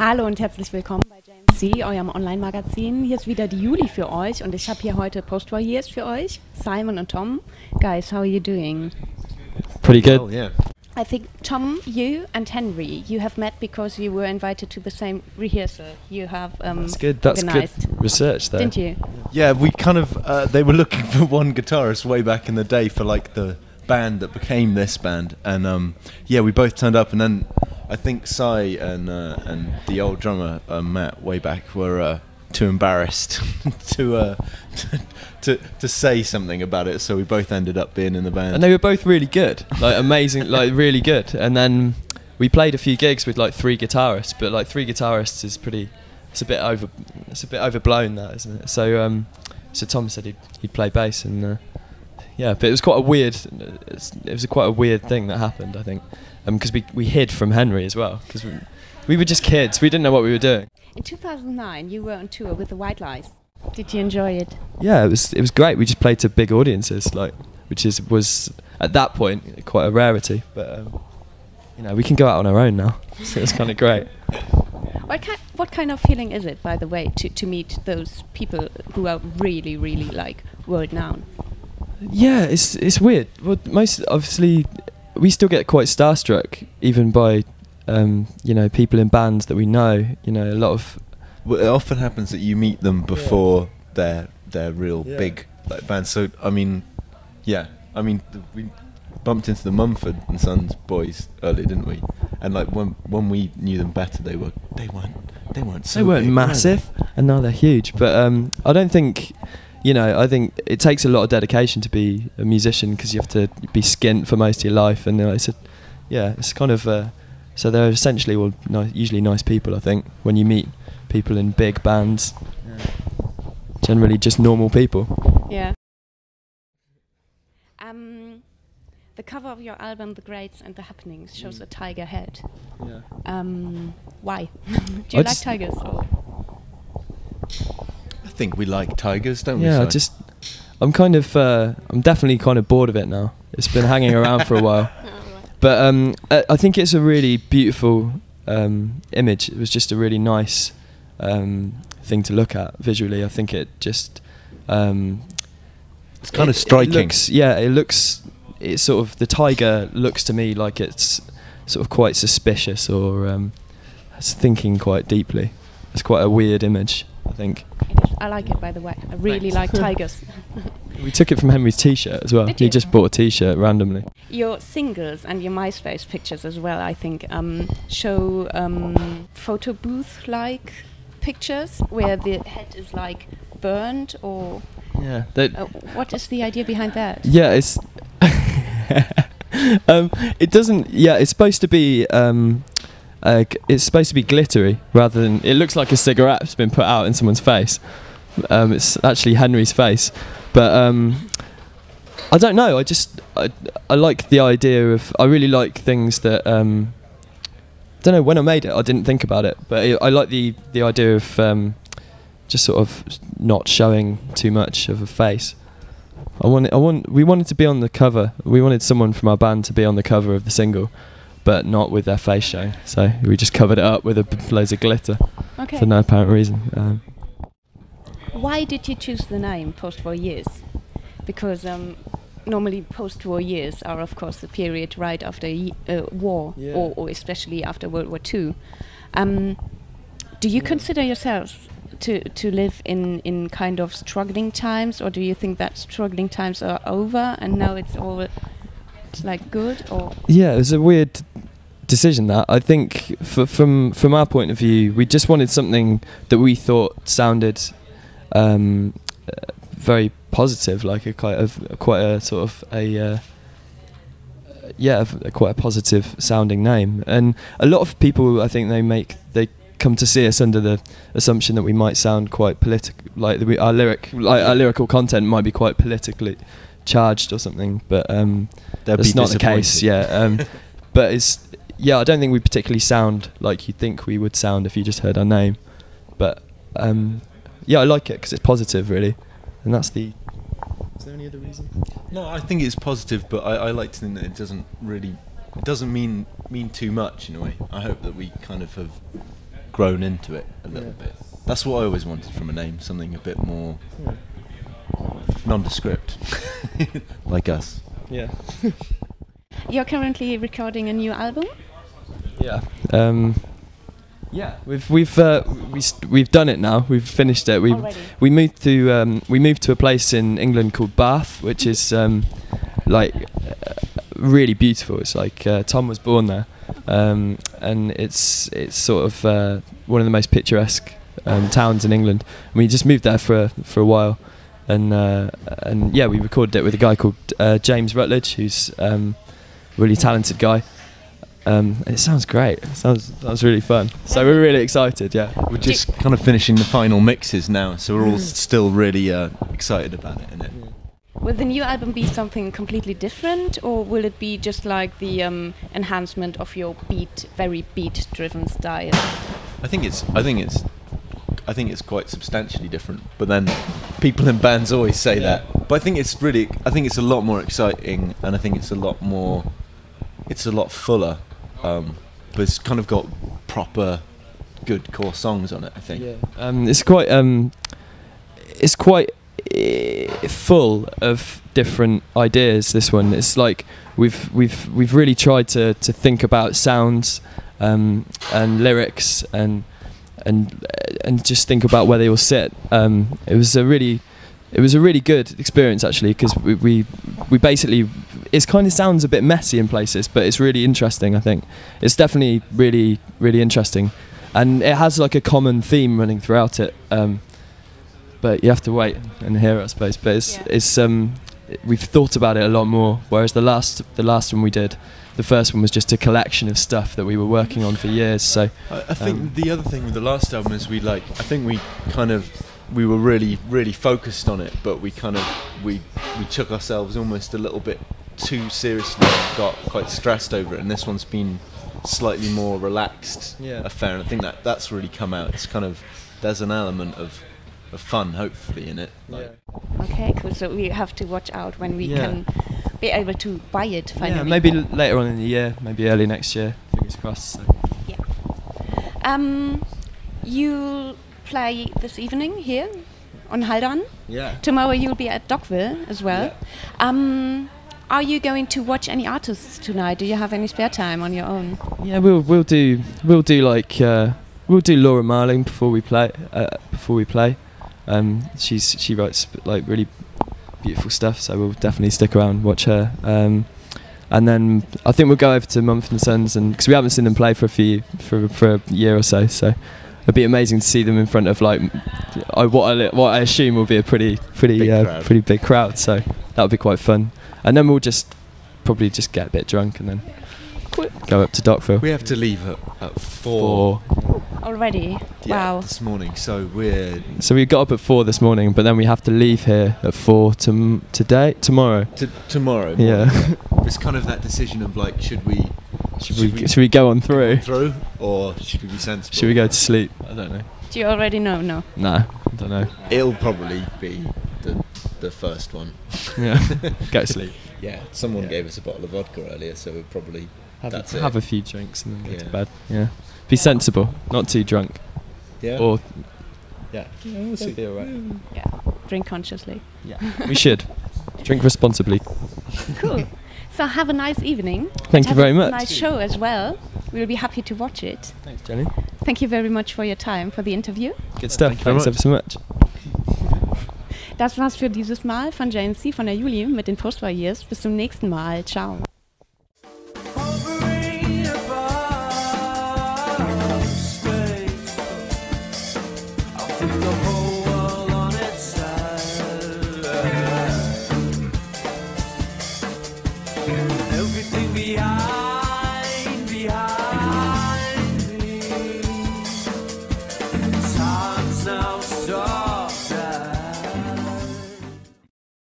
Hallo und herzlich willkommen bei JMC, eurem Online-Magazin. Hier ist wieder die Juli für euch und ich habe hier heute Post-Voyeurs für euch, Simon und Tom. Guys, how are you doing? Pretty good. Oh, yeah. I think, Tom, you and Henry, you have met because you were invited to the same rehearsal you have That's good. That's organized. good research there. Didn't you? Yeah, we kind of, they were looking for one guitarist way back in the day for like the band that became this band. And yeah, we both turned up, and then I think Cy and the old drummer, Matt, way back were too embarrassed to say something about it, so we both ended up being in the band. And they were both really good, like amazing, like really good. And then we played a few gigs with like 3 guitarists, but like 3 guitarists is it's a bit overblown, that, isn't it? So so Tom said he'd play bass, and yeah, but it was quite a weird, quite a weird thing that happened, I think, because we hid from Henry as well, because we were just kids, we didn't know what we were doing. In 2009, you were on tour with the White Lies. Did you enjoy it? Yeah, it was great. We just played to big audiences, like, which was at that point quite a rarity. But you know, we can go out on our own now, so it's kind of great. What kind of feeling is it, by the way, to meet those people who are really, really like world known? Yeah, it's weird. Well, most obviously, we still get quite starstruck, even by you know, people in bands that we know. You know, a lot of. Well, it often happens that you meet them before they're real big like bands. So I mean, yeah, I mean we bumped into the Mumford and Sons boys earlier, didn't we? And like when we knew them better, they weren't so they weren't big, massive, and now they're huge. But I don't think. You know, I think it takes a lot of dedication to be a musician, because you have to be skint for most of your life, and it's kind of so they're essentially all usually nice people. I think when you meet people in big bands, generally just normal people. Yeah. The cover of your album, The Greats and the Happenings, shows a tiger head. Yeah. Why? Do you like tigers? Or? I think we like tigers, don't we? Yeah, Si? I'm definitely kind of bored of it now. It's been hanging around for a while. But I think it's a really beautiful image. It was just a really nice thing to look at visually. I think it just it's kind of striking. It's sort of, the tiger looks to me like it's sort of quite suspicious, or it's thinking quite deeply. It's quite a weird image, I think. It is. I like it, by the way. I really like tigers. We took it from Henry's t-shirt as well. Did you? He just bought a t-shirt randomly. Your singles and your MySpace pictures as well, I think, show photo booth-like pictures where the head is like burned, or Yeah. what is the idea behind that? Yeah, it's it doesn't. Yeah, it's supposed to be. It's supposed to be glittery, rather than, it looks like a cigarette has been put out in someone's face. It's actually Henry's face, but I don't know. I like the idea of. I really like things that. I don't know, when I made it, I didn't think about it, but I like the idea of just sort of not showing too much of a face. We wanted to be on the cover. We wanted someone from our band to be on the cover of the single, but not with their face showing. So we just covered it up with loads of glitter for no apparent reason. Why did you choose the name Post-Voyeurs? Because normally post-war years are, of course, the period right after war, or especially after World War II. Do you consider yourselves to live in kind of struggling times, or do you think that struggling times are over and now it's all like good? Or yeah, it was a weird decision, that. I think from our point of view, we just wanted something that we thought sounded very positive, like quite a quite a positive sounding name. And a lot of people, I think, they come to see us under the assumption that we might sound quite political, like our lyrical content might be quite politically charged or something, but that's not the case. But I don't think we particularly sound like you'd think we would sound if you just heard our name. But I like it because it's positive, really, and that's the. Is there any other reason? No, I think it's positive, but I like to think that it doesn't mean too much in a way. I hope that we kind of have grown into it a little bit. That's what I always wanted from a name, something a bit more nondescript, like us. Yeah. You're currently recording a new album? Yeah. Yeah, we've done it now. We've finished it. We moved to a place in England called Bath, which is really beautiful. It's like Tom was born there, and it's sort of one of the most picturesque towns in England. And we just moved there for a while, and yeah, we recorded it with a guy called James Rutledge, who's a really talented guy. It sounds great. That was really fun. So we're really excited. Yeah, we're just kind of finishing the final mixes now, so we're all still really excited about it, innit? Will the new album be something completely different, or will it be just like the enhancement of your very beat-driven style? I think it's quite substantially different. But then people in bands always say that. But I think it's a lot more exciting, and I think it's a lot fuller. But it's kind of got proper good core songs on it, I think. Yeah. It's quite full of different ideas. This one, it's like we've really tried to think about sounds and lyrics and just think about where they all sit. It was a really good experience, actually, because we basically, it kind of sounds a bit messy in places, but it's really interesting. I think it's definitely really interesting, and it has like a common theme running throughout it. But you have to wait and hear it, I suppose. But it's we've thought about it a lot more. Whereas the last one we did, the first one was just a collection of stuff that we were working on for years. So I think the other thing with the last album is we were really focused on it, but we took ourselves almost a little bit too seriously and got quite stressed over it. And this one's been slightly more relaxed affair, and I think that's really come out. It's kind of, there's an element of fun, hopefully, in it. Okay, cool. So we have to watch out when we can be able to buy it finally. Yeah, maybe later on in the year, maybe early next year. Fingers crossed. So. Yeah. You'll play this evening here on Haldern. Yeah. Tomorrow you'll be at Dockville as well. Yeah. Are you going to watch any artists tonight? Do you have any spare time on your own? Yeah, we'll do Laura Marling before we play. She writes like really beautiful stuff, so we'll definitely stick around and watch her. And then I think we'll go over to Mumford & Sons, and because we haven't seen them play for a year or so it'd be amazing to see them in front of like what I assume will be a pretty big crowd. So that would be quite fun. And then we'll probably just get a bit drunk and then go up to Dockville. We have to leave at 4. Already? Yeah, Wow. this morning. So we got up at 4 this morning, but then we have to leave here at 4 tomorrow. Tomorrow. Yeah. It's kind of that decision of like, should we go on through, or should we be sensible? Should we go to sleep? I don't know. Do you already know? No. No, I don't know. It'll probably be the first one. Yeah. Go to sleep. Yeah. Someone gave us a bottle of vodka earlier, so we'll probably have a few drinks and then go to bed. Yeah. Be sensible, not too drunk. Yeah. Or we'll see. Be alright. Yeah. Drink consciously. Yeah. We should drink responsibly. Cool. So have a nice evening. Thank you very much. A nice show as well. We'll be happy to watch it. Thanks, Jenny. Thank you very much for your time, for the interview. Good stuff. Thanks ever so much. Das war's für dieses Mal von JMC, von der Juli mit den Postvoyeurs. Bis zum nächsten Mal. Ciao. Everything behind